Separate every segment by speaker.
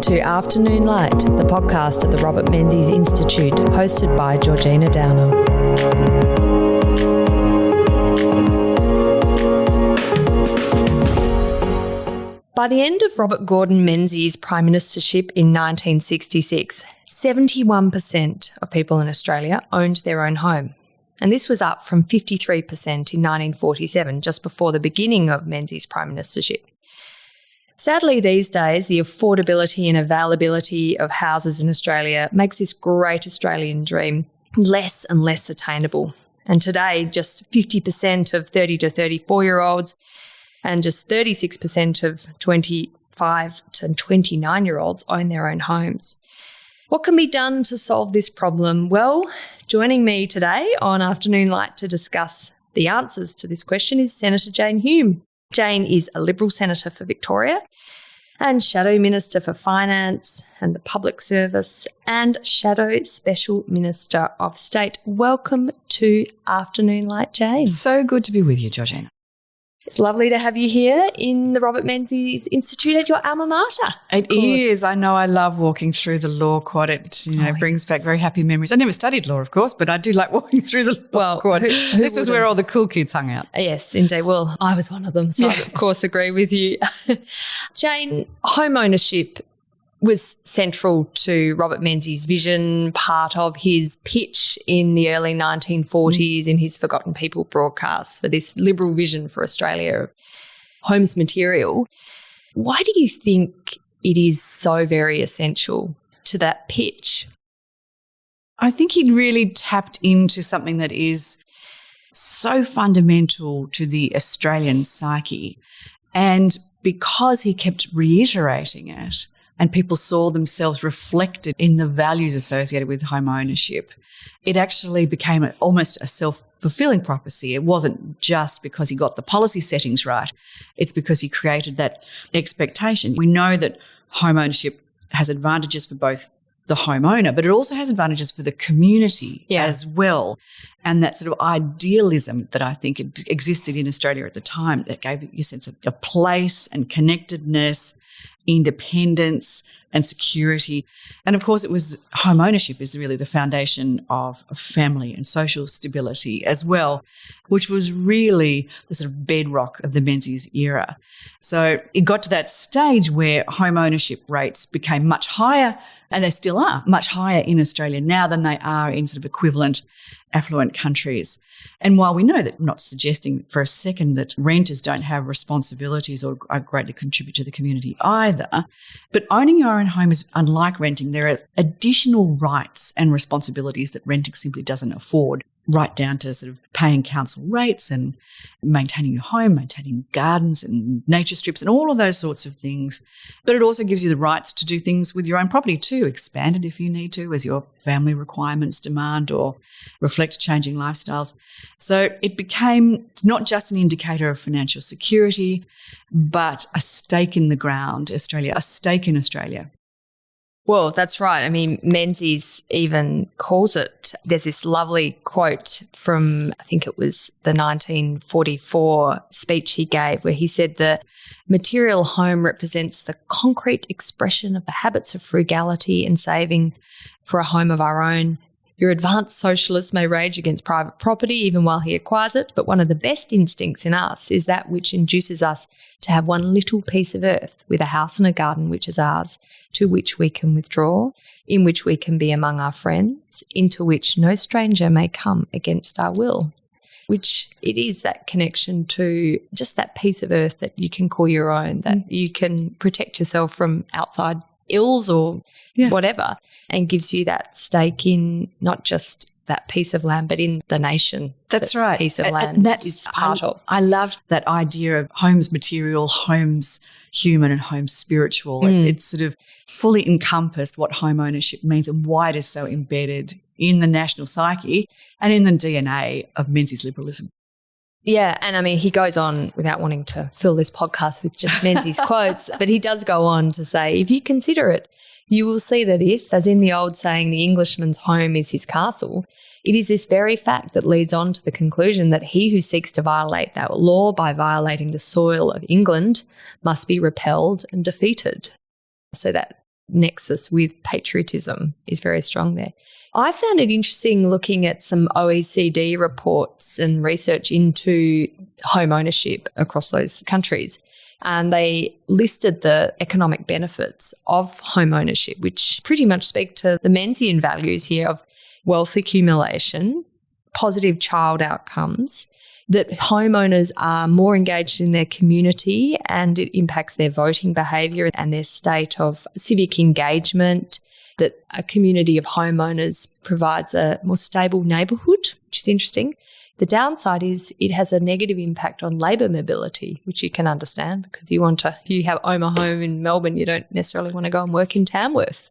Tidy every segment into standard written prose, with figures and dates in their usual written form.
Speaker 1: Welcome to Afternoon Light, the podcast of the Robert Menzies Institute, hosted by Georgina Downer. By the end of Robert Gordon Menzies' prime ministership in 1966, 71% of people in Australia owned their own home. And this was up from 53% in 1947, just before the beginning of Menzies' prime ministership. Sadly, these days, the affordability and availability of houses in Australia makes this great Australian dream less and less attainable. And today, just 50% of 30 to 34-year-olds and just 36% of 25 to 29-year-olds own their own homes. What can be done to solve this problem? Well, joining me today on Afternoon Light to discuss the answers to this question is Senator Jane Hume. Jane is a Liberal Senator for Victoria and Shadow Minister for Finance and the Public Service and Shadow Special Minister of State. Welcome to Afternoon Light, Jane.
Speaker 2: So good to be with you, Georgina.
Speaker 1: It's lovely to have you here in the Robert Menzies Institute at your alma mater.
Speaker 2: It is. I know I love walking through the law quad. It brings back very happy memories. I never studied law, of course, but I do like walking through the law quad. This was where all the cool kids hung out.
Speaker 1: Yes, indeed. Well, I was one of them, so I, of course, agree with you. Jane, home ownership was central to Robert Menzies' vision, part of his pitch in the early 1940s in his Forgotten People broadcast for this Liberal vision for Australia, homes material. Why do you think it is so very essential to that pitch?
Speaker 2: I think he really tapped into something that is so fundamental to the Australian psyche. And because he kept reiterating it, and people saw themselves reflected in the values associated with home ownership, it actually became almost a self-fulfilling prophecy. It wasn't just because he got the policy settings right. It's because he created that expectation. We know that home ownership has advantages for both the homeowner, but it also has advantages for the community as well. And that sort of idealism that I think existed in Australia at the time that gave you a sense of a place and connectedness, independence and security. And of course, it was home ownership is really the foundation of family and social stability as well, which was really the sort of bedrock of the Menzies era. So it got to that stage where home ownership rates became much higher, and they still are much higher in Australia now than they are in sort of equivalent affluent countries. And while we know that, I'm not suggesting for a second that renters don't have responsibilities or greatly contribute to the community either, but owning your own home is unlike renting. There are additional rights and responsibilities that renting simply doesn't afford, right down to sort of paying council rates and maintaining your home, maintaining gardens and nature strips and all of those sorts of things. But it also gives you the rights to do things with your own property too, expand it if you need to as your family requirements demand or reflect changing lifestyles. So it became not just an indicator of financial security, but a stake in the ground, Australia, a stake in Australia.
Speaker 1: Well, that's right. I mean, Menzies even calls it, there's this lovely quote from, I think it was the 1944 speech he gave, where he said the material home represents the concrete expression of the habits of frugality and saving for a home of our own. Your advanced socialist may rage against private property even while he acquires it, but one of the best instincts in us is that which induces us to have one little piece of earth with a house and a garden which is ours, to which we can withdraw, in which we can be among our friends, into which no stranger may come against our will. Which it is that connection to just that piece of earth that you can call your own, that you can protect yourself from outside ills or whatever, and gives you that stake in not just that piece of land, but in the nation.
Speaker 2: That's right.
Speaker 1: Piece of land is part of.
Speaker 2: I loved that idea of homes material, homes human and homes spiritual. It's sort of fully encompassed what home ownership means and why it is so embedded in the national psyche and in the DNA of Menzies liberalism.
Speaker 1: Yeah, and I mean, he goes on, without wanting to fill this podcast with just Menzies quotes, but he does go on to say, if you consider it, you will see that if, as in the old saying, the Englishman's home is his castle, it is this very fact that leads on to the conclusion that he who seeks to violate that law by violating the soil of England must be repelled and defeated. So that nexus with patriotism is very strong there. I found it interesting looking at some OECD reports and research into home ownership across those countries. And they listed the economic benefits of home ownership, which pretty much speak to the Menzian values here of wealth accumulation, positive child outcomes, that homeowners are more engaged in their community and it impacts their voting behaviour and their state of civic engagement, that a community of homeowners provides a more stable neighbourhood, which is interesting. The downside is it has a negative impact on labour mobility, which you can understand because you own a home in Melbourne, you don't necessarily want to go and work in Tamworth.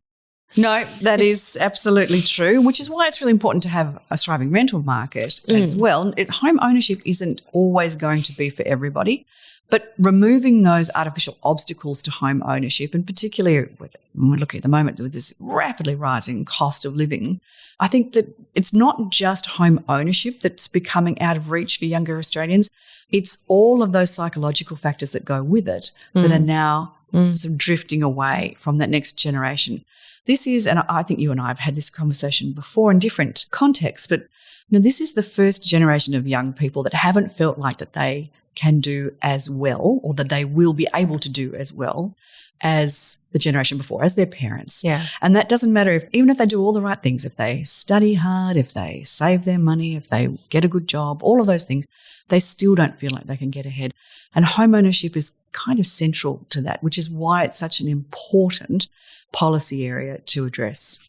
Speaker 2: No, that is absolutely true, which is why it's really important to have a thriving rental market as well. Home ownership isn't always going to be for everybody, but removing those artificial obstacles to home ownership, and particularly when we're looking at the moment with this rapidly rising cost of living, I think that it's not just home ownership that's becoming out of reach for younger Australians. It's all of those psychological factors that go with it that are now sort of drifting away from that next generation. This is, and I think you and I have had this conversation before in different contexts, but this is the first generation of young people that haven't felt like that they can do as well or that they will be able to do as well as the generation before, as their parents.
Speaker 1: Yeah.
Speaker 2: And that doesn't matter even if they do all the right things, if they study hard, if they save their money, if they get a good job, all of those things, they still don't feel like they can get ahead. And home ownership is kind of central to that, which is why it's such an important policy area to address.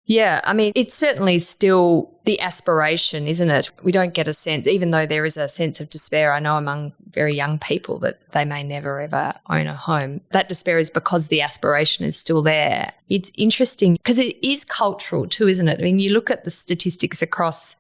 Speaker 1: Yeah, I mean, it's certainly still the aspiration, isn't it? We don't get a sense, even though there is a sense of despair, I know among very young people that they may never ever own a home. That despair is because the aspiration is still there. It's interesting because it is cultural too, isn't it? I mean, you look at the statistics across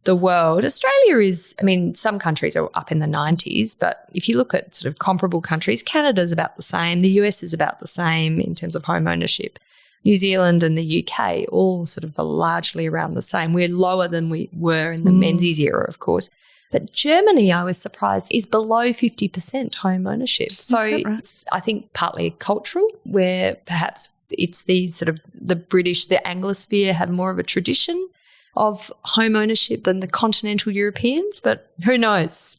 Speaker 1: the world. Australia is, I mean, some countries are up in the 90s, but if you look at sort of comparable countries, Canada's about the same, the US is about the same in terms of home ownership. New Zealand and the UK all sort of are largely around the same. We're lower than we were in the Menzies era, of course. But Germany, I was surprised, is below 50% home ownership. So
Speaker 2: right?
Speaker 1: It's, I think, partly cultural, where perhaps it's the sort of the British, the Anglosphere have more of a tradition of home ownership than the continental Europeans, but who knows?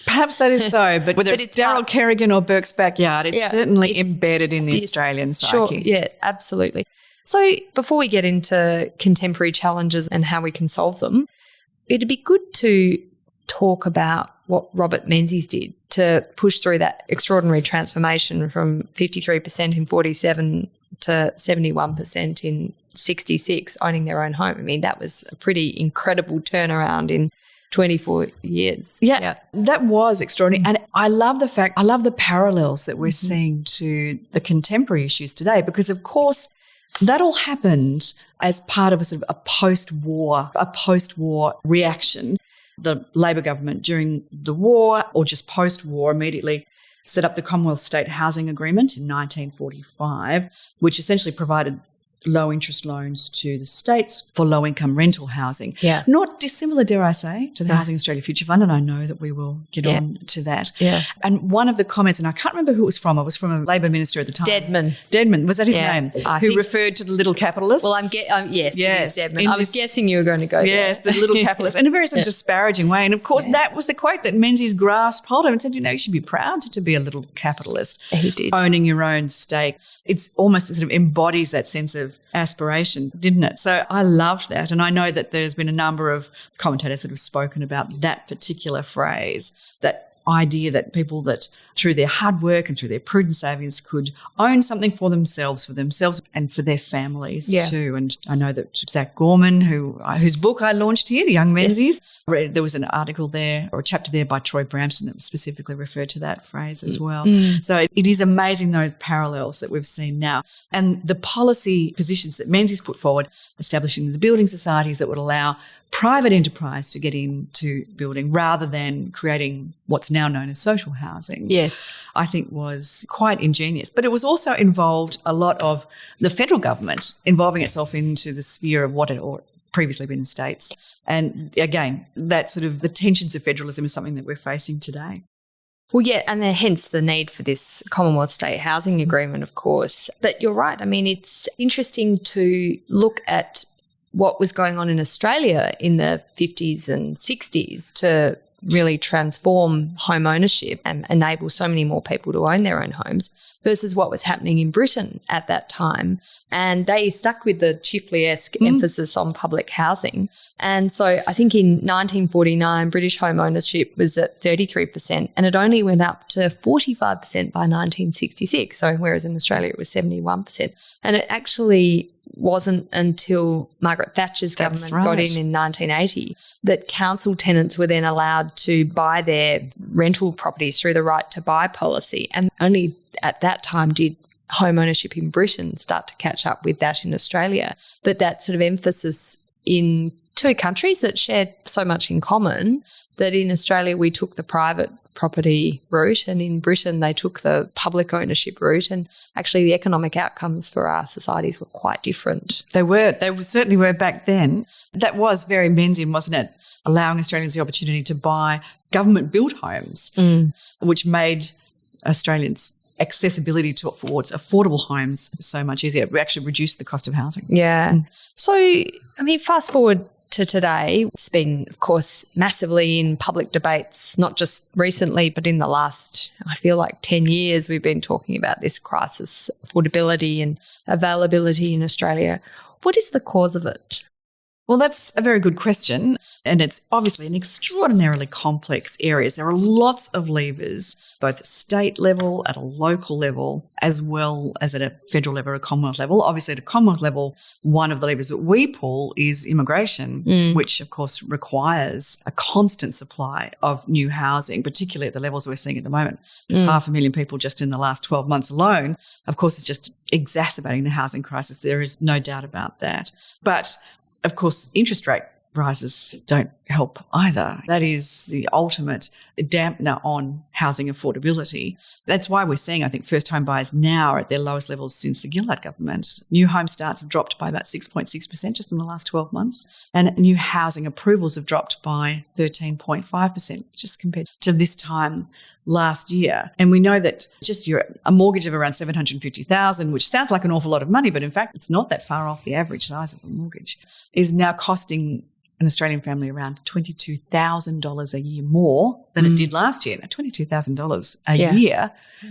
Speaker 2: Perhaps that is so, but whether it's Daryl Kerrigan or Burke's backyard, it's certainly embedded in the Australian psyche.
Speaker 1: Sure, yeah, absolutely. So before we get into contemporary challenges and how we can solve them, it'd be good to talk about what Robert Menzies did to push through that extraordinary transformation from 53% in 47 to 71% in 66 owning their own home. I mean, that was a pretty incredible turnaround in 24 years.
Speaker 2: Yeah, that was extraordinary. And I love the parallels that we're seeing to the contemporary issues today, because of course that all happened as part of a sort of a post-war reaction. The Labor government during the war, or just post-war, immediately set up the Commonwealth State Housing Agreement in 1945, which essentially provided low-interest loans to the states for low-income rental housing.
Speaker 1: Yeah.
Speaker 2: Not dissimilar, dare I say, to the Housing Australia Future Fund, and I know that we will get on to that.
Speaker 1: Yeah.
Speaker 2: And one of the comments, and I can't remember who it was from a Labor minister at the time. Dedman, was that his name? Who referred to the little capitalists?
Speaker 1: Well, yes, Dedman. I was guessing you were going to go there.
Speaker 2: Yes, the little capitalists, in a very sort of disparaging way. And of course, that was the quote that Menzies grasped hold of and said, you should be proud to be a little capitalist.
Speaker 1: He did.
Speaker 2: Owning your own stake. It's almost sort of embodies that sense of aspiration, didn't it? So I loved that. And I know that there's been a number of commentators that have spoken about that particular phrase, that idea that people that through their hard work and through their prudent savings could own something for themselves and for their families too. And I know that Zach Gorman, whose book I launched here, The Young Menzies, there was an article there or a chapter there by Troy Bramston that specifically referred to that phrase as well. So it is amazing those parallels that we've seen now. And the policy positions that Menzies put forward, establishing the building societies that would allow private enterprise to get into building rather than creating what's now known as social housing, I think was quite ingenious. But it was also involved a lot of the federal government involving itself into the sphere of what had previously been the states. And again, that sort of the tensions of federalism is something that we're facing today.
Speaker 1: Well, yeah, and then hence the need for this Commonwealth State Housing Agreement, of course. But you're right. I mean, it's interesting to look at what was going on in Australia in the 50s and 60s to really transform home ownership and enable so many more people to own their own homes versus what was happening in Britain at that time. And they stuck with the Chifley-esque emphasis on public housing. And so I think in 1949, British home ownership was at 33%, and it only went up to 45% by 1966. So whereas in Australia it was 71%. And it actually wasn't until Margaret Thatcher's government got in 1980 that council tenants were then allowed to buy their rental properties through the right to buy policy. And only at that time did home ownership in Britain start to catch up with that in Australia. But that sort of emphasis in two countries that shared so much in common, that in Australia we took the private property route, and in Britain they took the public ownership route, and actually the economic outcomes for our societies were quite different.
Speaker 2: They certainly were back then. That was very Menzian, wasn't it? Allowing Australians the opportunity to buy government-built homes, which made Australians' accessibility towards affordable homes so much easier. We actually reduced the cost of housing.
Speaker 1: Yeah. So, I mean, fast forward to today, it's been, of course, massively in public debates, not just recently, but in the last, I feel like 10 years, we've been talking about this crisis, affordability and availability in Australia. What is the cause of it?
Speaker 2: Well, that's a very good question, and it's obviously an extraordinarily complex area. There are lots of levers, both at state level, at a local level, as well as at a federal level or a Commonwealth level. Obviously, at a Commonwealth level, one of the levers that we pull is immigration, which, of course, requires a constant supply of new housing, particularly at the levels we're seeing at the moment. 500,000 people just in the last 12 months alone, of course, is just exacerbating the housing crisis. There is no doubt about that. But of course, interest rate rises don't help either. That is the ultimate dampener on housing affordability. That's why we're seeing, I think, first home buyers now are at their lowest levels since the Gillard government. New home starts have dropped by about 6.6% just in the last 12 months. And new housing approvals have dropped by 13.5% just compared to this time last year. And we know that just a mortgage of around $750,000, which sounds like an awful lot of money, but in fact, it's not that far off the average size of a mortgage, is now costing an Australian family around $22,000 a year more than it did last year. Now, $22,000 a year,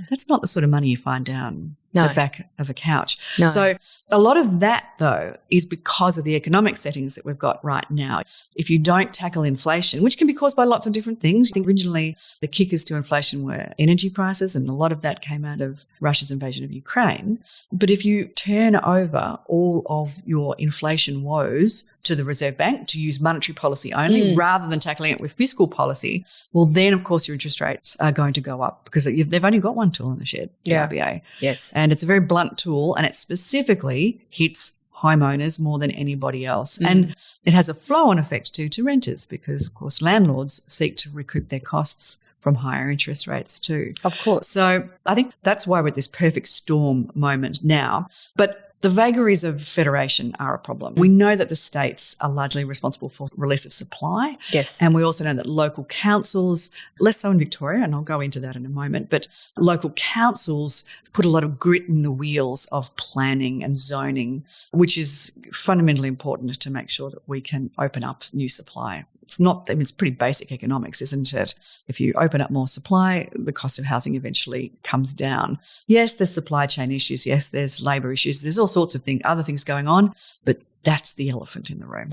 Speaker 2: that's not the sort of money you find down the back of a couch.
Speaker 1: No.
Speaker 2: So a lot of that, though, is because of the economic settings that we've got right now. If you don't tackle inflation, which can be caused by lots of different things. I think originally the kickers to inflation were energy prices, and a lot of that came out of Russia's invasion of Ukraine. But if you turn over all of your inflation woes to the Reserve Bank to use monetary policy only rather than tackling it with fiscal policy, well, then, of course, your interest rates are going to go up because they've only got one tool in the shed, the RBA.
Speaker 1: Yes.
Speaker 2: And it's a very blunt tool, and it specifically hits homeowners more than anybody else. And it has a flow-on effect too to renters because, of course, landlords seek to recoup their costs from higher interest rates too.
Speaker 1: Of course.
Speaker 2: So I think that's why we're at this perfect storm moment now. But the vagaries of federation are a problem. We know that the states are largely responsible for release of supply.
Speaker 1: Yes.
Speaker 2: And we also know that local councils, less so in Victoria, and I'll go into that in a moment, but local councils put a lot of grit in the wheels of planning and zoning, which is fundamentally important to make sure that we can open up new supply. It's pretty basic economics, isn't it? If you open up more supply, the cost of housing eventually comes down. Yes, there's supply chain issues. Yes, there's labour issues. There's all sorts of other things going on, but that's the elephant in the room.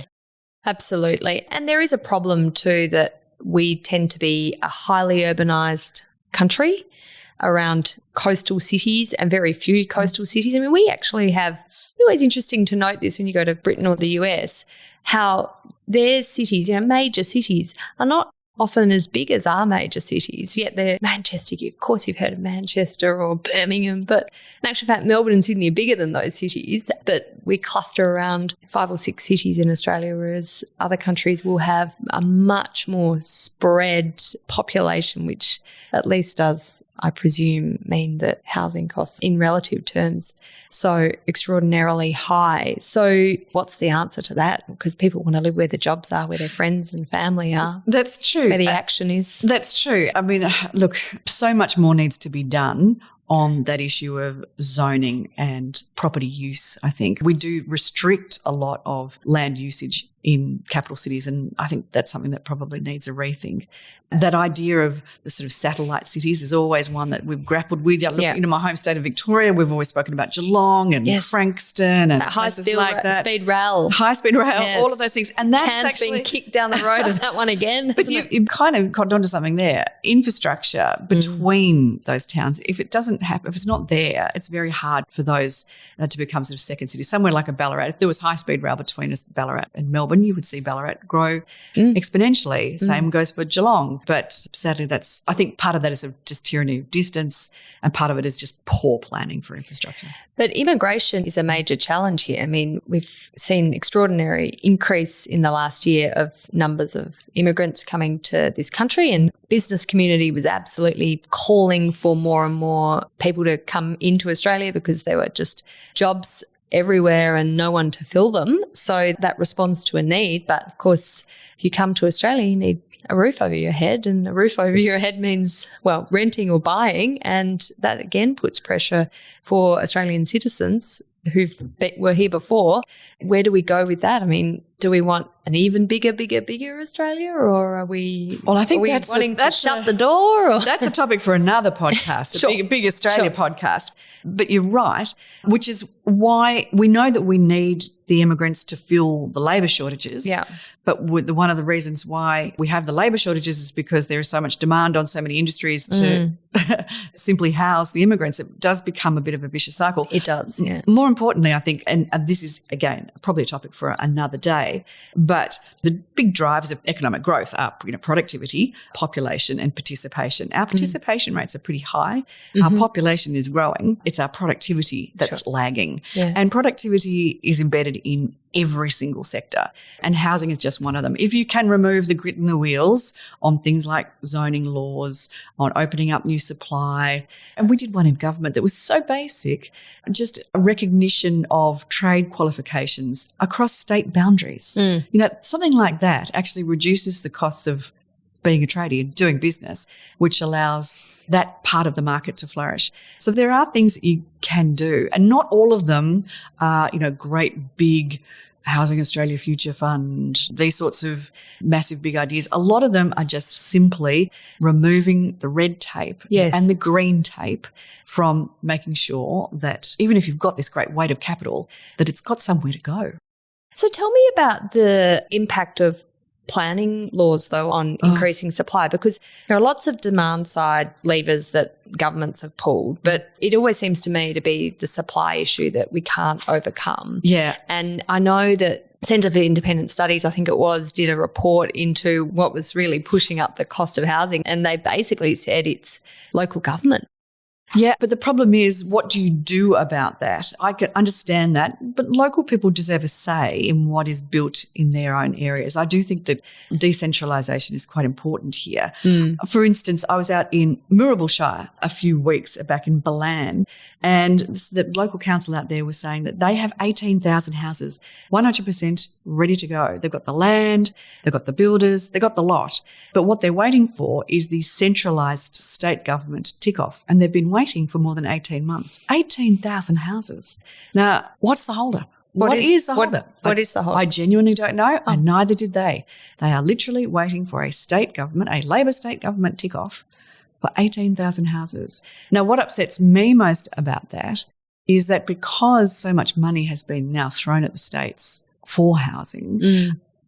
Speaker 1: Absolutely. And there is a problem too that we tend to be a highly urbanised country around coastal cities and very few coastal cities. I mean, we actually have, it's always interesting to note this when you go to Britain or the US, how their cities, major cities, are not often as big as our major cities, yet they're Manchester. Of course, you've heard of Manchester or Birmingham, but in actual fact, Melbourne and Sydney are bigger than those cities, but we cluster around 5 or 6 cities in Australia, whereas other countries will have a much more spread population, which at least does I presume, mean that housing costs in relative terms so extraordinarily high. So what's the answer to that? Because people want to live where the jobs are, where their friends and family are.
Speaker 2: That's true.
Speaker 1: Where the action is.
Speaker 2: That's true. I mean, look, so much more needs to be done on that issue of zoning and property use, I think. We do restrict a lot of land usage in capital cities, and I think that's something that probably needs a rethink. That idea of the sort of satellite cities is always one that we've grappled with. In my home state of Victoria, we've always spoken about Geelong and Frankston and places like that.
Speaker 1: High-speed rail,
Speaker 2: all of those things. And that's
Speaker 1: Can's been kicked down the road of that one again.
Speaker 2: But you've kind of cottoned onto something there. Infrastructure between those towns, if it doesn't happen, if it's not there, it's very hard for those to become sort of second cities. Somewhere like a Ballarat, if there was high-speed rail between us, Ballarat and Melbourne, you would see Ballarat grow exponentially. Same goes for Geelong. But sadly, I think part of that is just tyranny of distance, and part of it is just poor planning for infrastructure.
Speaker 1: But immigration is a major challenge here. I mean, we've seen extraordinary increase in the last year of numbers of immigrants coming to this country, and business community was absolutely calling for more and more people to come into Australia because there were just jobs everywhere and no one to fill them. So that responds to a need. But of course, if you come to Australia, you need a roof over your head, and a roof over your head means, well, renting or buying. And that again puts pressure for Australian citizens who were here before. Where do we go with that? I mean, do we want an even bigger Australia, or are we? Well, I think that's wanting to shut the door. Or?
Speaker 2: That's a topic for another podcast,
Speaker 1: Sure.
Speaker 2: a big Australia podcast. But you're right, which is why we know that we need the immigrants to fill the labour shortages.
Speaker 1: Yeah.
Speaker 2: But one of the reasons why we have the labour shortages is because there is so much demand on so many industries to simply house the immigrants. It does become a bit of a vicious cycle.
Speaker 1: It does, yeah.
Speaker 2: More importantly, I think, and this is, again, probably a topic for another day, but the big drivers of economic growth are, productivity, population and participation. Our participation rates are pretty high. Our population is growing. It's our productivity that's lagging.
Speaker 1: Yeah.
Speaker 2: And productivity is embedded in every single sector, and housing is just one of them. If you can remove the grit and the wheels on things like zoning laws, on opening up new supply, and we did one in government that was so basic, just a recognition of trade qualifications across state boundaries. Something like that actually reduces the cost of being a tradie and doing business, which allows that part of the market to flourish. So there are things that you can do, and not all of them are, great big Housing Australia Future Fund, these sorts of massive big ideas. A lot of them are just simply removing the red tape and the green tape from making sure that even if you've got this great weight of capital, that it's got somewhere to go.
Speaker 1: So tell me about the impact of planning laws, though, on increasing supply, because there are lots of demand-side levers that governments have pulled, but it always seems to me to be the supply issue that we can't overcome.
Speaker 2: Yeah.
Speaker 1: And I know that Centre for Independent Studies, I think it was, did a report into what was really pushing up the cost of housing, and they basically said it's local government.
Speaker 2: Yeah, but the problem is, what do you do about that? I can understand that, but local people deserve a say in what is built in their own areas. I do think that decentralisation is quite important here. For instance, I was out in Moorabool Shire a few weeks back in Balan, and the local council out there was saying that they have 18,000 houses, 100% ready to go. They've got the land, they've got the builders, they've got the lot. But what they're waiting for is the centralised state government tick-off, and they've been waiting for more than 18 months. 18,000 houses. Now, what's the holdup? What is the holdup?
Speaker 1: What is the holdup?
Speaker 2: I genuinely don't know, and neither did they. They are literally waiting for a state government, a Labor state government tick-off for 18,000 houses. Now, what upsets me most about that is that because so much money has been now thrown at the states for housing,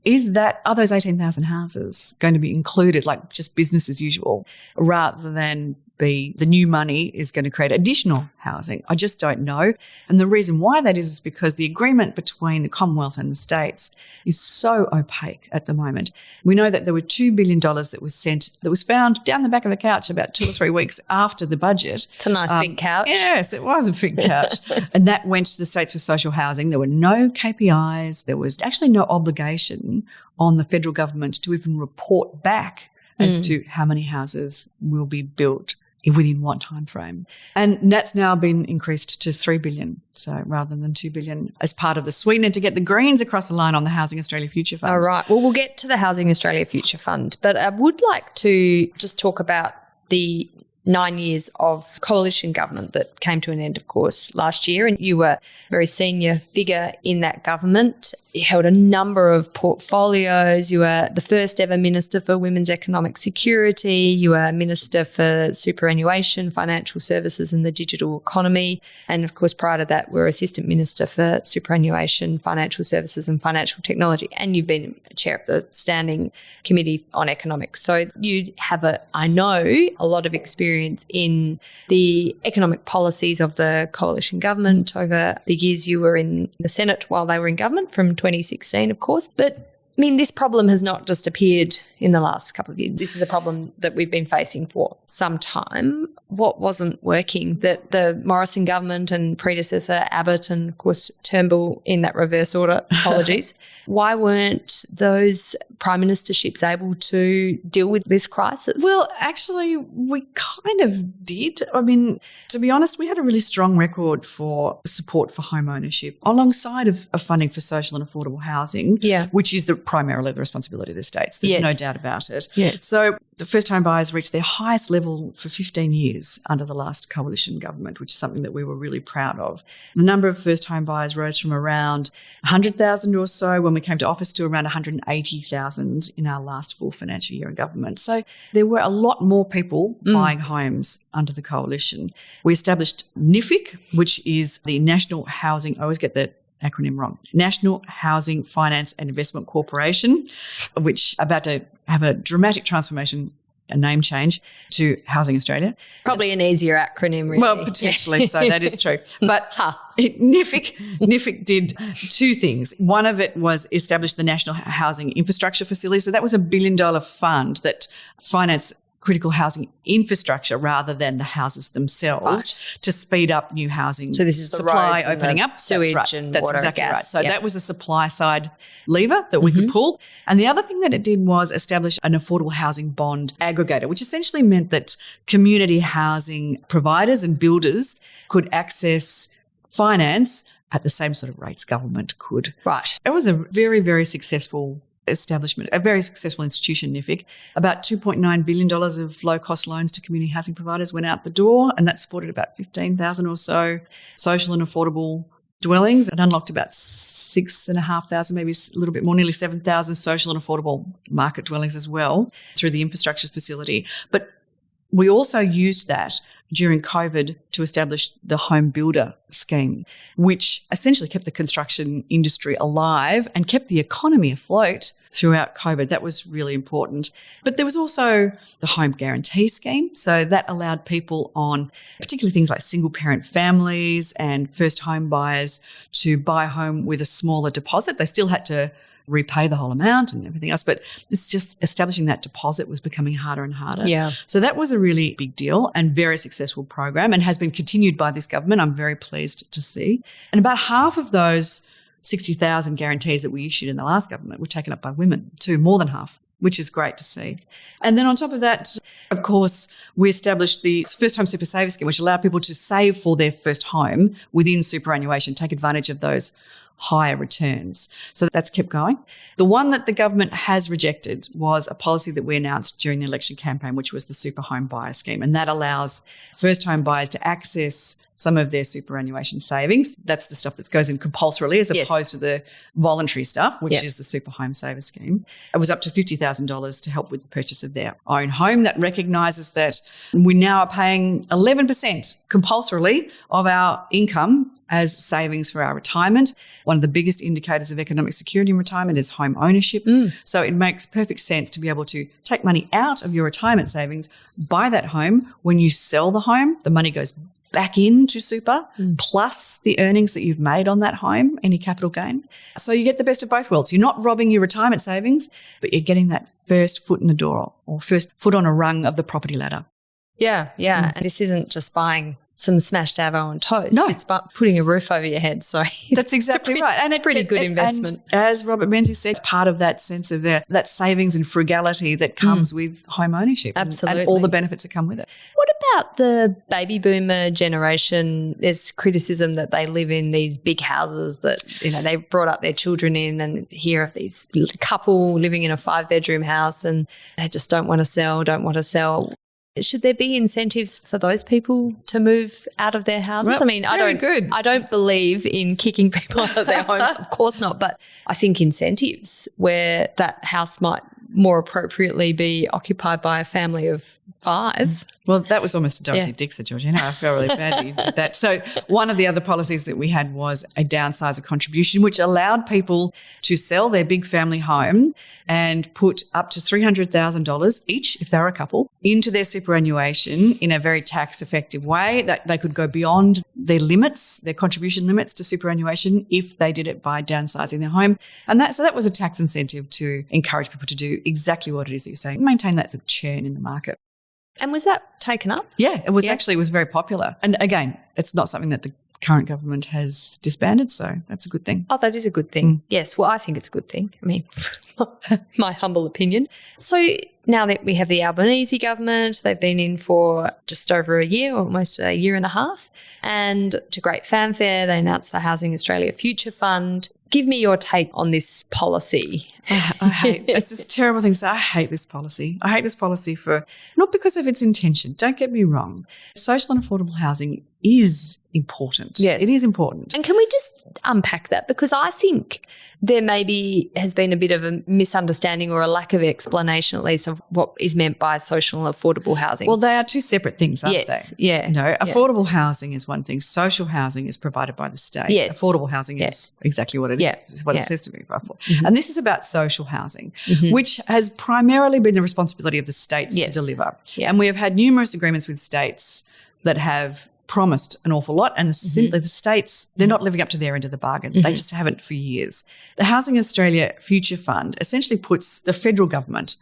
Speaker 2: are those 18,000 houses going to be included, like just business as usual, rather than the new money is going to create additional housing? I just don't know. And the reason why that is because the agreement between the Commonwealth and the states is so opaque at the moment. We know that there were $2 billion that was found down the back of a couch about 2 or 3 weeks after the budget.
Speaker 1: It's a nice big couch.
Speaker 2: Yes, it was a big couch. And that went to the states for social housing. There were no KPIs. There was actually no obligation on the federal government to even report back as to how many houses will be built within what time frame? And that's now been increased to $3 billion, so rather than $2 billion, as part of the sweetener to get the Greens across the line on the Housing Australia Future Fund.
Speaker 1: All right. Well, we'll get to the Housing Australia Future Fund, but I would like to just talk about the 9 years of coalition government that came to an end, of course, last year. And you were a very senior figure in that government. You held a number of portfolios. You were the first ever Minister for Women's Economic Security. You were Minister for Superannuation, Financial Services and the Digital Economy. And, of course, prior to that, were Assistant Minister for Superannuation, Financial Services and Financial Technology. And you've been chair of the Standing Committee on Economics. So you have, I know, a lot of experience in the economic policies of the coalition government over the years you were in the Senate while they were in government, from 2016, of course. But I mean, this problem has not just appeared in the last couple of years. This is a problem that we've been facing for some time. What wasn't working that the Morrison government and predecessor Abbott and, of course, Turnbull in that reverse order, apologies, why weren't those prime ministerships able to deal with this crisis?
Speaker 2: Well, actually, we kind of did. I mean, to be honest, we had a really strong record for support for home ownership alongside of funding for social and affordable housing, which is primarily the responsibility of the states. There's no doubt about it.
Speaker 1: Yeah.
Speaker 2: So the first home buyers reached their highest level for 15 years under the last coalition government, which is something that we were really proud of. The number of first home buyers rose from around 100,000 or so when we came to office to around 180,000 in our last full financial year in government. So there were a lot more people buying homes under the coalition. We established NIFIC, which is the National Housing, I always get the acronym wrong, National Housing Finance and Investment Corporation, which about to have a dramatic transformation, a name change to Housing Australia.
Speaker 1: Probably an easier acronym, really.
Speaker 2: Well, potentially so, that is true. But NIFIC did two things. One of it was establish the National Housing Infrastructure Facility. So that was $1 billion fund that financed critical housing infrastructure rather than the houses themselves to speed up new housing.
Speaker 1: So this is the
Speaker 2: supply
Speaker 1: roads and
Speaker 2: opening
Speaker 1: the
Speaker 2: up.
Speaker 1: sewage and
Speaker 2: That's
Speaker 1: water
Speaker 2: exactly
Speaker 1: and gas.
Speaker 2: right. So that was a supply side lever that we could pull. And the other thing that it did was establish an affordable housing bond aggregator, which essentially meant that community housing providers and builders could access finance at the same sort of rates government could.
Speaker 1: Right.
Speaker 2: It was a very, very successful establishment, a very successful institution, NIFIC. About $2.9 billion of low-cost loans to community housing providers went out the door, and that supported about 15,000 or so social and affordable dwellings. It unlocked about 6,500, maybe a little bit more, nearly 7,000 social and affordable market dwellings as well through the infrastructure facility. But we also used that during COVID to establish the Home Builder Scheme, which essentially kept the construction industry alive and kept the economy afloat throughout COVID. That was really important. But there was also the Home Guarantee Scheme. So that allowed people on particularly things like single-parent families and first home buyers to buy a home with a smaller deposit. They still had to repay the whole amount and everything else, but it's just establishing that deposit was becoming harder and harder.
Speaker 1: Yeah.
Speaker 2: So that was a really big deal and very successful program and has been continued by this government. I'm very pleased to see. And about half of those 60,000 guarantees that we issued in the last government were taken up by women too, more than half, which is great to see. And then on top of that, of course, we established the First Home Super Saver Scheme, which allowed people to save for their first home within superannuation, take advantage of those higher returns. So that's kept going. The one that the government has rejected was a policy that we announced during the election campaign, which was the Super Home Buyer Scheme. And that allows first home buyers to access some of their superannuation savings. That's the stuff that goes in compulsorily as opposed to the voluntary stuff, which is the Super Home Saver Scheme. It was up to $50,000 to help with the purchase of their own home. That recognises that we now are paying 11% compulsorily of our income as savings for our retirement. One of the biggest indicators of economic security in retirement is home ownership. So it makes perfect sense to be able to take money out of your retirement savings, buy that home. When you sell the home, the money goes back into super plus the earnings that you've made on that home, any capital gain. So you get the best of both worlds. You're not robbing your retirement savings, but you're getting that first foot in the door or first foot on a rung of the property ladder.
Speaker 1: Yeah. And this isn't just buying some smashed avo on toast.
Speaker 2: No.
Speaker 1: It's about putting a roof over your head. So
Speaker 2: that's exactly right.
Speaker 1: And it's a pretty good investment.
Speaker 2: And as Robert Menzies said, it's part of that sense of that savings and frugality that comes with home ownership.
Speaker 1: Absolutely.
Speaker 2: And all the benefits that come with it.
Speaker 1: What about the baby boomer generation? There's criticism that they live in these big houses that, they brought up their children in, and hear of these couple living in a 5-bedroom house and they just don't want to sell. Should there be incentives for those people to move out of their houses?
Speaker 2: Well,
Speaker 1: I don't believe in kicking people out of their homes. Of course not. But I think incentives where that house might more appropriately be occupied by a family of 5.
Speaker 2: Well, that was almost a Dorothy Dixon, Georgina. I felt really badly did that. So one of the other policies that we had was a downsizer contribution, which allowed people to sell their big family home and put up to $300,000 each, if they were a couple, into their superannuation in a very tax-effective way, that they could go beyond their limits, their contribution limits to superannuation, if they did it by downsizing their home. And so that was a tax incentive to encourage people to do exactly what it is that you're saying, maintain that as a churn in the market.
Speaker 1: And was that taken up?
Speaker 2: Yeah, it was actually was very popular. And again, it's not something that the current government has disbanded, so that's a good thing.
Speaker 1: Oh, that is a good thing. Yes, well, I think it's a good thing. I mean, my humble opinion. So now that we have the Albanese government, they've been in for just over a year, almost a year and a half, and to great fanfare, they announced the Housing Australia Future Fund. Give me your take on this policy.
Speaker 2: I hate it's this terrible thing. So I hate this policy. I hate this policy for not because of its intention. Don't get me wrong. Social and affordable housing is important.
Speaker 1: Yes.
Speaker 2: It is important.
Speaker 1: And can we just unpack that? Because I think there maybe has been a bit of a misunderstanding or a lack of explanation, at least, of what is meant by social and affordable housing.
Speaker 2: Well, they are two separate things, aren't they?
Speaker 1: Yeah.
Speaker 2: Affordable housing is one thing. Social housing is provided by the state.
Speaker 1: Yes.
Speaker 2: Affordable housing is exactly what it is. It's what it says to me.
Speaker 1: Mm-hmm.
Speaker 2: And this is about social housing, which has primarily been the responsibility of the states to deliver.
Speaker 1: Yeah.
Speaker 2: And we have had numerous agreements with states that have promised an awful lot, and simply the states, they're not living up to their end of the bargain. They just haven't for years. The Housing Australia Future Fund essentially puts the federal government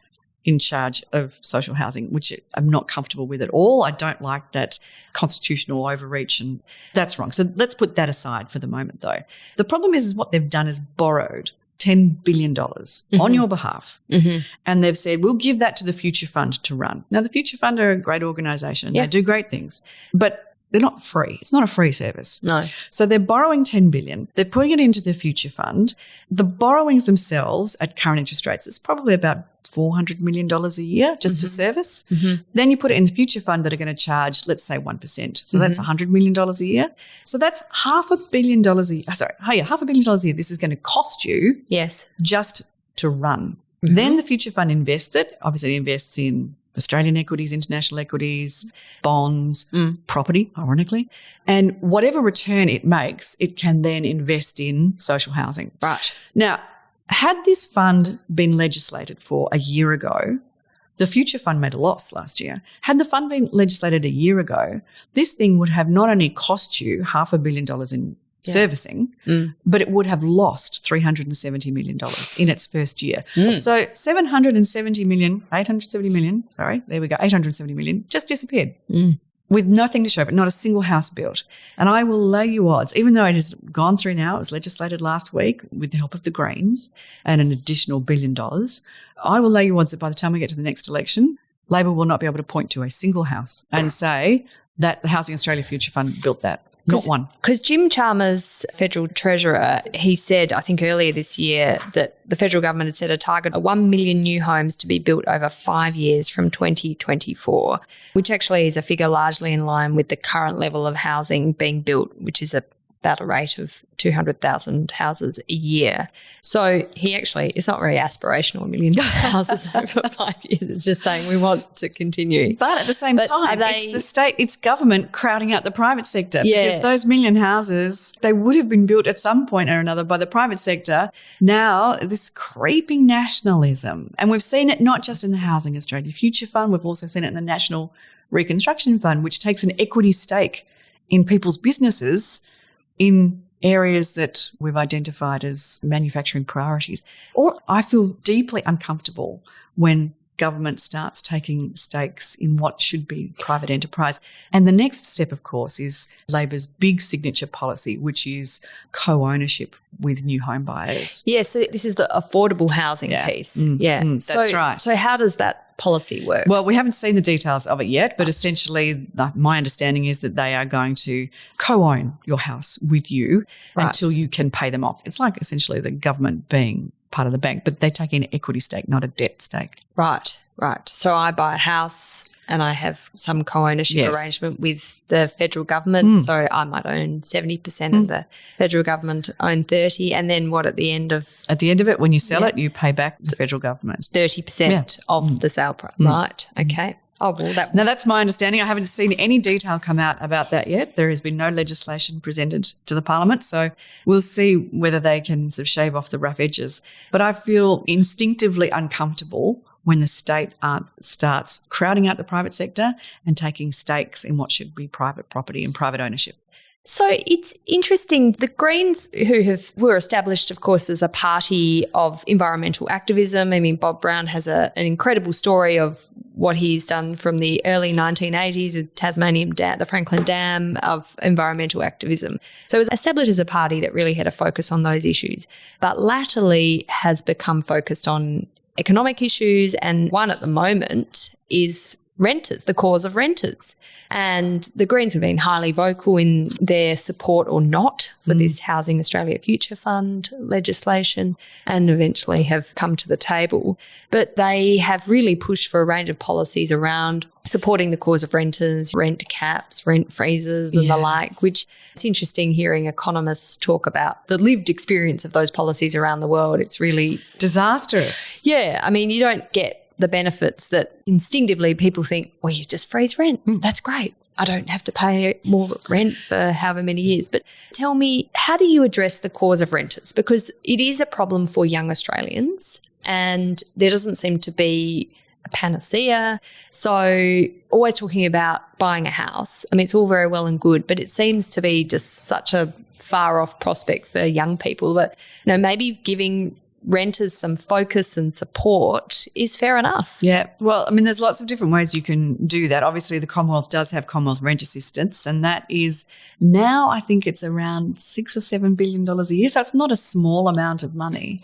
Speaker 2: in charge of social housing, which I'm not comfortable with at all. I don't like that constitutional overreach, and that's wrong. So let's put that aside for the moment, though. The problem is what they've done is borrowed $10 billion on your behalf. And they've said, we'll give that to the Future Fund to run. Now, the Future Fund are a great organisation. They do great things, but they're not free. It's not a free service.
Speaker 1: No.
Speaker 2: So they're borrowing $10 billion. They're putting it into the Future Fund. The borrowings themselves at current interest rates, it's probably about $400 million a year just to service. Then you put it in the Future Fund that are going to charge, let's say, 1%. So that's $100 million a year. So that's $500 million a year. $500 million a year this is going to cost you just to run. Then the Future Fund invests it. Obviously, it invests in Australian equities, international equities, bonds, property, ironically. And whatever return it makes, it can then invest in social housing.
Speaker 1: Right.
Speaker 2: Now, had this fund been legislated for a year ago, the Future Fund made a loss last year. Had the fund been legislated a year ago, this thing would have not only cost you $500 million in servicing, but it would have lost $370 million in its first year. So $870 million just disappeared with nothing to show, but not a single house built. And I will lay you odds, even though it has gone through now, it was legislated last week with the help of the Greens and an additional $1 billion, I will lay you odds that by the time we get to the next election, Labor will not be able to point to a single house and say that the Housing Australia Future Fund built that. Not one.
Speaker 1: Because Jim Chalmers, Federal Treasurer, he said, I think earlier this year, that the federal government had set a target of 1 million new homes to be built over 5 years from 2024, which actually is a figure largely in line with the current level of housing being built, which is about a rate of 200,000 houses a year. So he actually, it's not very aspirational, 1 million houses over 5 years. It's just saying we want to continue.
Speaker 2: But at the same time, it's the state, it's government crowding out the private sector.
Speaker 1: Yeah.
Speaker 2: Because those million houses, they would have been built at some point or another by the private sector. Now, this creeping nationalism, and we've seen it not just in the Housing Australia Future Fund, we've also seen it in the National Reconstruction Fund, which takes an equity stake in people's businesses in areas that we've identified as manufacturing priorities. Or I feel deeply uncomfortable when government starts taking stakes in what should be private enterprise. And the next step, of course, is Labor's big signature policy, which is co-ownership with new home buyers.
Speaker 1: Yeah, so this is the affordable housing piece.
Speaker 2: That's right.
Speaker 1: So how does that policy work?
Speaker 2: Well, we haven't seen the details of it yet, but essentially my understanding is that they are going to co-own your house with you until you can pay them off. It's like essentially the government being part of the bank, but they take an equity stake, not a debt stake.
Speaker 1: Right. So I buy a house and I have some co-ownership arrangement with the federal government. So I might own 70% and the federal government own 30%. And then what at the end of
Speaker 2: it, when you sell it, you pay back the federal government
Speaker 1: 30% of the sale price. Right. Okay. Oh, well,
Speaker 2: now, that's my understanding. I haven't seen any detail come out about that yet. There has been no legislation presented to the Parliament, so we'll see whether they can sort of shave off the rough edges. But I feel instinctively uncomfortable when the state starts crowding out the private sector and taking stakes in what should be private property and private ownership.
Speaker 1: So it's interesting. The Greens, were established, of course, as a party of environmental activism. I mean, Bob Brown has an incredible story of what he's done from the early 1980s with Tasmanian Dam, the Franklin Dam, of environmental activism. So it was established as a party that really had a focus on those issues, but latterly has become focused on economic issues, and one at the moment is renters, the cause of renters. And the Greens have been highly vocal in their support or not for this Housing Australia Future Fund legislation, and eventually have come to the table. But they have really pushed for a range of policies around supporting the cause of renters, rent caps, rent freezes and the like, which it's interesting hearing economists talk about the lived experience of those policies around the world. It's really
Speaker 2: disastrous.
Speaker 1: Yeah. I mean, you don't get the benefits that instinctively people think, well, you just freeze rents. That's great. I don't have to pay more rent for however many years. But tell me, how do you address the cause of renters? Because it is a problem for young Australians and there doesn't seem to be a panacea. So always talking about buying a house. I mean, it's all very well and good, but it seems to be just such a far off prospect for young people that, maybe giving renters some focus and support is fair enough.
Speaker 2: Yeah. Well, I mean, there's lots of different ways you can do that. Obviously, the Commonwealth does have Commonwealth Rent Assistance, and that is now, I think it's around $6 or $7 billion a year. So it's not a small amount of money.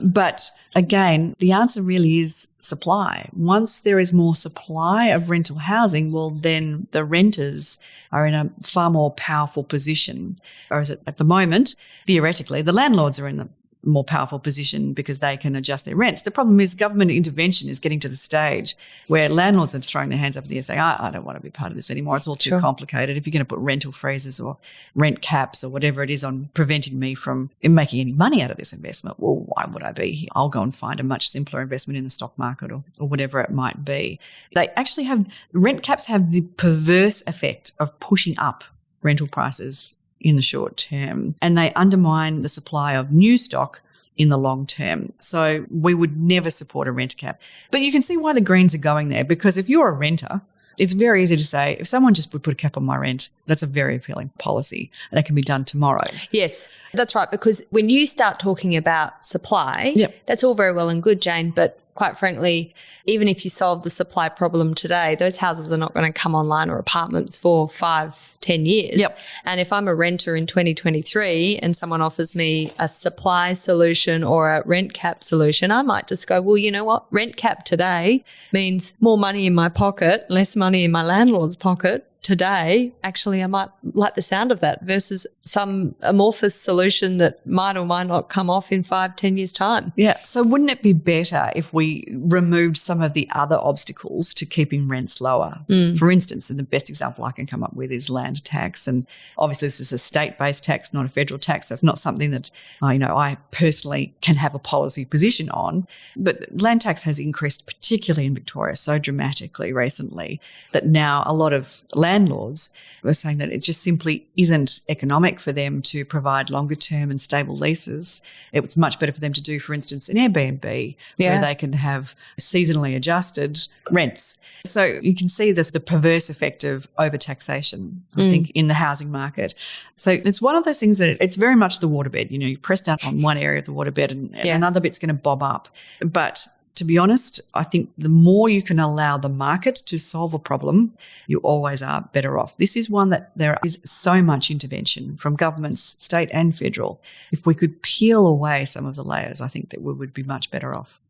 Speaker 2: But again, the answer really is supply. Once there is more supply of rental housing, well, then the renters are in a far more powerful position. Whereas at the moment, theoretically, the landlords are in the more powerful position because they can adjust their rents. The problem is government intervention is getting to the stage where landlords are throwing their hands up in the air saying, I don't want to be part of this anymore. It's all too complicated. If you're going to put rental freezes or rent caps or whatever it is on preventing me from making any money out of this investment, well, why would I be here? I'll go and find a much simpler investment in the stock market or whatever it might be. They actually rent caps have the perverse effect of pushing up rental prices in the short term, and they undermine the supply of new stock in the long term. So we would never support a rent cap. But you can see why the Greens are going there, because if you're a renter, it's very easy to say, if someone just would put a cap on my rent, that's a very appealing policy and it can be done tomorrow.
Speaker 1: Yes, that's right, because when you start talking about supply, that's all very well and good, Jane, but quite frankly, even if you solve the supply problem today, those houses are not going to come online, or apartments, for 5-10 years. And if I'm a renter in 2023 and someone offers me a supply solution or a rent cap solution, I might just go, well, you know what? Rent cap today means more money in my pocket, less money in my landlord's pocket. Today, actually, I might like the sound of that versus some amorphous solution that might or might not come off in 5-10 years' time.
Speaker 2: Yeah. So wouldn't it be better if we removed some of the other obstacles to keeping rents lower? For instance, and the best example I can come up with is land tax. And obviously this is a state-based tax, not a federal tax. So it's not something that, I personally can have a policy position on. But land tax has increased, particularly in Victoria, so dramatically recently that now a lot of landlords were saying that it just simply isn't economic for them to provide longer term and stable leases. It's much better for them to do, for instance, an Airbnb where they can have seasonally adjusted rents. So you can see the perverse effect of overtaxation, I think, in the housing market. So it's one of those things that it's very much the waterbed. You press down on one area of the waterbed and another bit's going to bob up. But to be honest, I think the more you can allow the market to solve a problem, you always are better off. This is one that there is so much intervention from governments, state and federal. If we could peel away some of the layers, I think that we would be much better off.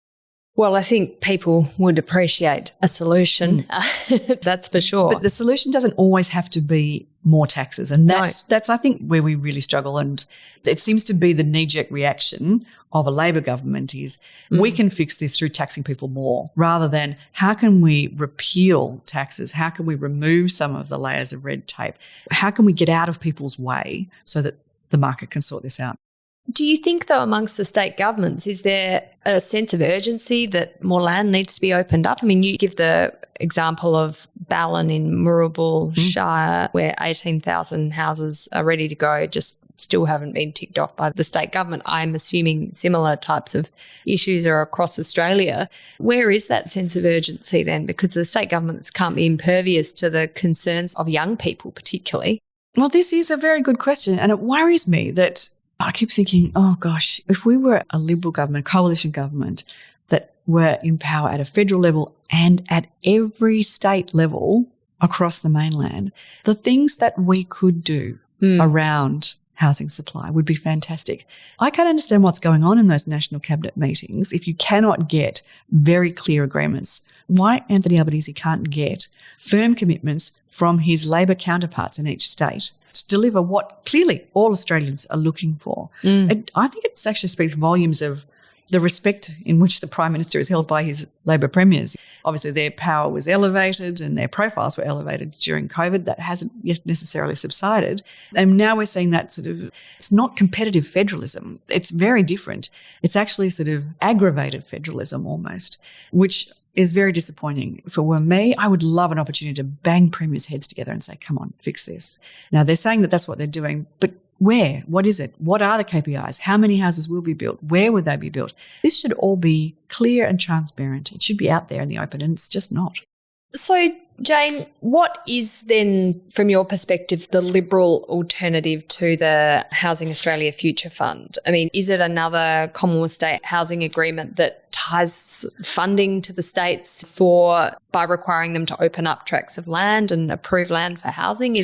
Speaker 1: Well, I think people would appreciate a solution. That's for sure.
Speaker 2: But the solution doesn't always have to be more taxes. And that's I think, where we really struggle. And it seems to be the knee-jerk reaction of a Labor government is we can fix this through taxing people more, rather than how can we repeal taxes? How can we remove some of the layers of red tape? How can we get out of people's way so that the market can sort this out?
Speaker 1: Do you think, though, amongst the state governments, is there a sense of urgency that more land needs to be opened up? I mean, you give the example of Ballin in Moorabool Shire, where 18,000 houses are ready to go, just still haven't been ticked off by the state government. I'm assuming similar types of issues are across Australia. Where is that sense of urgency then? Because the state governments can't be impervious to the concerns of young people particularly.
Speaker 2: Well, this is a very good question, and it worries me that I keep thinking, oh gosh, if we were a Liberal government, coalition government that were in power at a federal level and at every state level across the mainland, the things that we could do around housing supply would be fantastic. I can't understand what's going on in those national cabinet meetings if you cannot get very clear agreements. Why Anthony Albanese can't get firm commitments from his Labor counterparts in each state to deliver what clearly all Australians are looking for. I think it actually speaks volumes of the respect in which the Prime Minister is held by his Labor premiers. Obviously, their power was elevated and their profiles were elevated during COVID. That hasn't yet necessarily subsided. And now we're seeing that it's not competitive federalism. It's very different. It's actually sort of aggravated federalism almost, which is very disappointing. If it were me, I would love an opportunity to bang premiers' heads together and say, come on, fix this. Now, they're saying that that's what they're doing, but where? What is it? What are the KPIs? How many houses will be built? Where would they be built? This should all be clear and transparent. It should be out there in the open, and it's just not.
Speaker 1: So, Jane, what is then, from your perspective, the Liberal alternative to the Housing Australia Future Fund? I mean, is it another Commonwealth State housing agreement that ties funding to the states by requiring them to open up tracts of land and approve land for housing?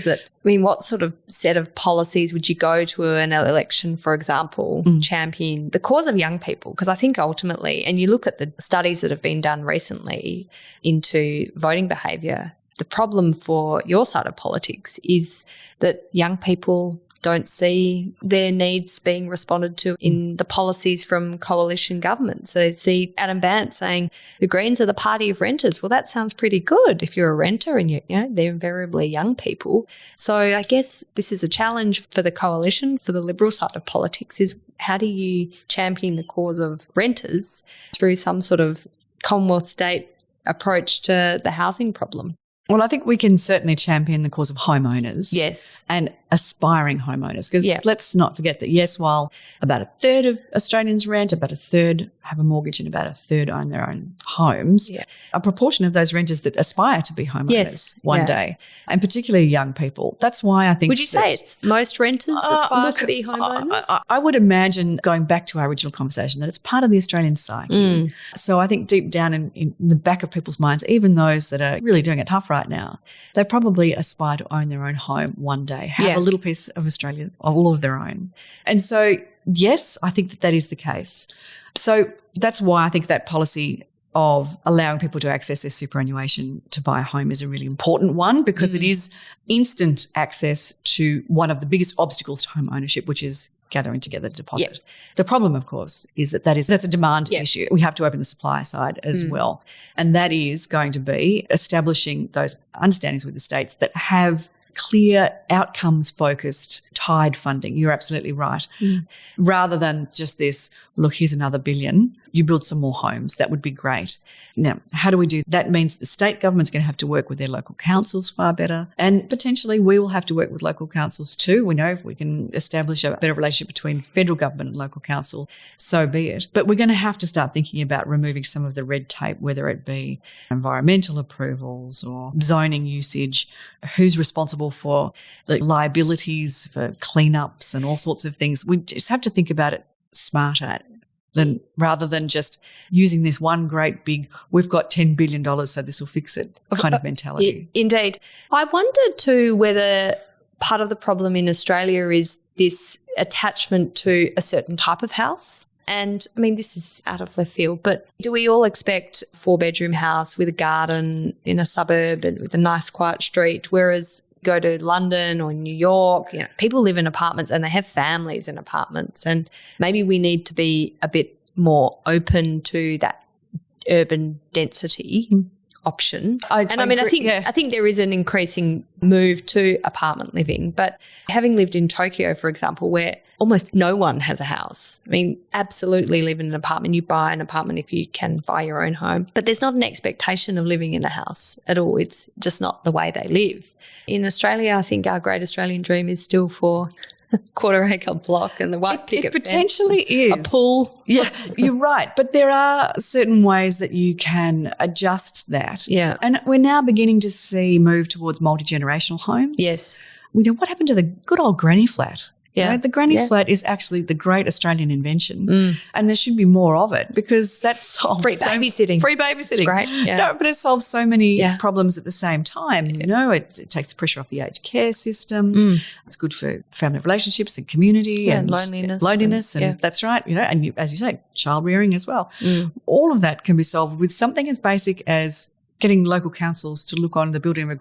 Speaker 1: What sort of set of policies would you go to an election, for example, champion the cause of young people? Because I think ultimately, and you look at the studies that have been done recently into voting behaviour, the problem for your side of politics is that young people don't see their needs being responded to in the policies from coalition governments. They see Adam Bandt saying the Greens are the party of renters. Well, that sounds pretty good if you're a renter and they're invariably young people. So I guess this is a challenge for the coalition, for the Liberal side of politics, is how do you champion the cause of renters through some sort of Commonwealth state approach to the housing problem?
Speaker 2: Well, I think we can certainly champion the cause of homeowners.
Speaker 1: Yes.
Speaker 2: And aspiring homeowners. Because let's not forget that, yes, while about a third of Australians rent, about a third have a mortgage and about a third own their own homes, a proportion of those renters that aspire to be homeowners one day, and particularly young people. That's why I think—
Speaker 1: Would you say it's most renters aspire to be homeowners?
Speaker 2: I would imagine, going back to our original conversation, that it's part of the Australian psyche. So I think deep down in the back of people's minds, even those that are really doing it tough right now, they probably aspire to own their own home one day, have a little piece of Australia, all of their own. And so, yes, I think that is the case. So that's why I think that policy of allowing people to access their superannuation to buy a home is a really important one, because it is instant access to one of the biggest obstacles to home ownership, which is gathering together the deposit. The problem, of course, is that's a demand issue. We have to open the supply side as well. And that is going to be establishing those understandings with the states that have clear outcomes-focused tied funding. You're absolutely right. Rather than just this, look, here's another $1 billion, you build some more homes. That would be great. Now, how do we do that? Means the state government's going to have to work with their local councils far better, and potentially we will have to work with local councils too. We know if we can establish a better relationship between federal government and local council, so be it. But we're going to have to start thinking about removing some of the red tape, whether it be environmental approvals or zoning usage, who's responsible for the liabilities for cleanups and all sorts of things. We just have to think about it smarter. rather than just using this one great big, we've got $10 billion, so this will fix it kind of mentality.
Speaker 1: Indeed. I wondered too whether part of the problem in Australia is this attachment to a certain type of house. And I mean, this is out of left field, but do we all expect a 4-bedroom house with a garden in a suburb and with a nice quiet street, whereas go to London or New York, people live in apartments and they have families in apartments, and maybe we need to be a bit more open to that urban density option. I think there is an increasing move to apartment living, but having lived in Tokyo, for example, where almost no one has a house. I mean, absolutely live in an apartment. You buy an apartment if you can buy your own home, but there's not an expectation of living in a house at all. It's just not the way they live. In Australia, I think our great Australian dream is still for a quarter-acre block and the white picket fence.
Speaker 2: It potentially is.
Speaker 1: A pool.
Speaker 2: Yeah, you're right. But there are certain ways that you can adjust that.
Speaker 1: Yeah.
Speaker 2: And we're now beginning to see move towards multi-generational homes.
Speaker 1: Yes.
Speaker 2: What happened to the good old granny flat?
Speaker 1: Yeah.
Speaker 2: The granny flat is actually the great Australian invention, and there should be more of it because that solves
Speaker 1: free babysitting.
Speaker 2: It's
Speaker 1: great. Yeah.
Speaker 2: No, but it solves so many problems at the same time. It takes the pressure off the aged care system. It's good for family relationships and community and loneliness, and that's right. And as you say, child rearing as well. All of that can be solved with something as basic as getting local councils to look on the building of a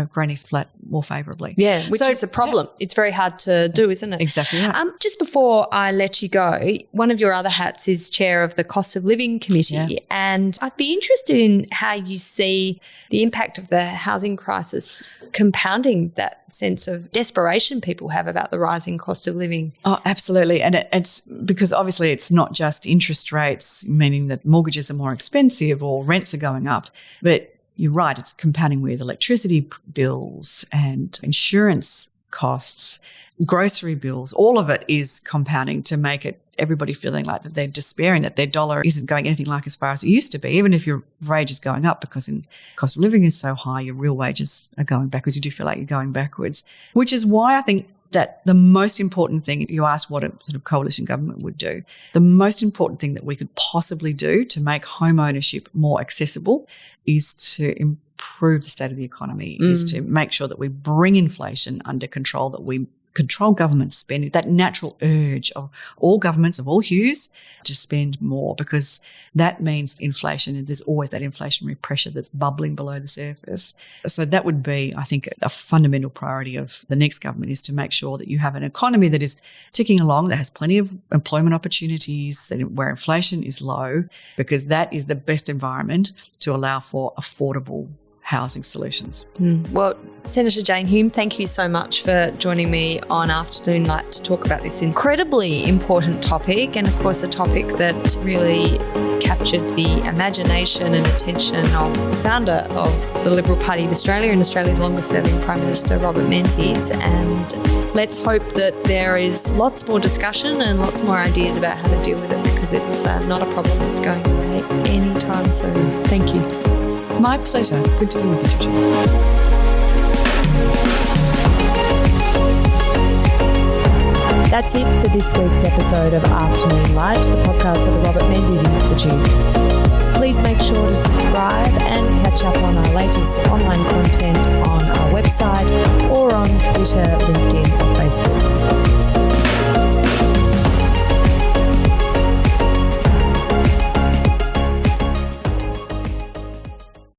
Speaker 2: granny flat more favourably.
Speaker 1: Yeah, which is a problem. Yeah. It's very hard to do, isn't it?
Speaker 2: Exactly right.
Speaker 1: Just before I let you go, one of your other hats is chair of the Cost of Living Committee, and I'd be interested in how you see the impact of the housing crisis compounding that sense of desperation people have about the rising cost of living.
Speaker 2: Oh, absolutely. And it's because obviously it's not just interest rates, meaning that mortgages are more expensive or rents are going up, but you're right, it's compounding with electricity bills and insurance costs, grocery bills. All of it is compounding to make it everybody feeling like that they're despairing that their dollar isn't going anything like as far as it used to be, even if your wage is going up, because in cost of living is so high, your real wages are going backwards. You do feel like you're going backwards, which is why I think that the most important thing, you asked what a sort of coalition government would do, the most important thing that we could possibly do to make home ownership more accessible is to improve the state of the economy, is to make sure that we bring inflation under control, that we control government spending, that natural urge of all governments of all hues to spend more, because that means inflation, and there's always that inflationary pressure that's bubbling below the surface. So that would be, I think, a fundamental priority of the next government, is to make sure that you have an economy that is ticking along, that has plenty of employment opportunities, where inflation is low, because that is the best environment to allow for affordable housing solutions.
Speaker 1: Well, Senator Jane Hume, thank you so much for joining me on Afternoon Light to talk about this incredibly important topic, and of course a topic that really captured the imagination and attention of the founder of the Liberal Party of Australia and Australia's longest serving Prime Minister, Robert Menzies. And let's hope that there is lots more discussion and lots more ideas about how to deal with it, because it's not a problem that's going away anytime soon. Thank you.
Speaker 2: My pleasure. Good to be with you, Georgia.
Speaker 1: That's it for this week's episode of Afternoon Light, the podcast of the Robert Menzies Institute. Please make sure to subscribe and catch up on our latest online content on our website or on Twitter, LinkedIn or Facebook.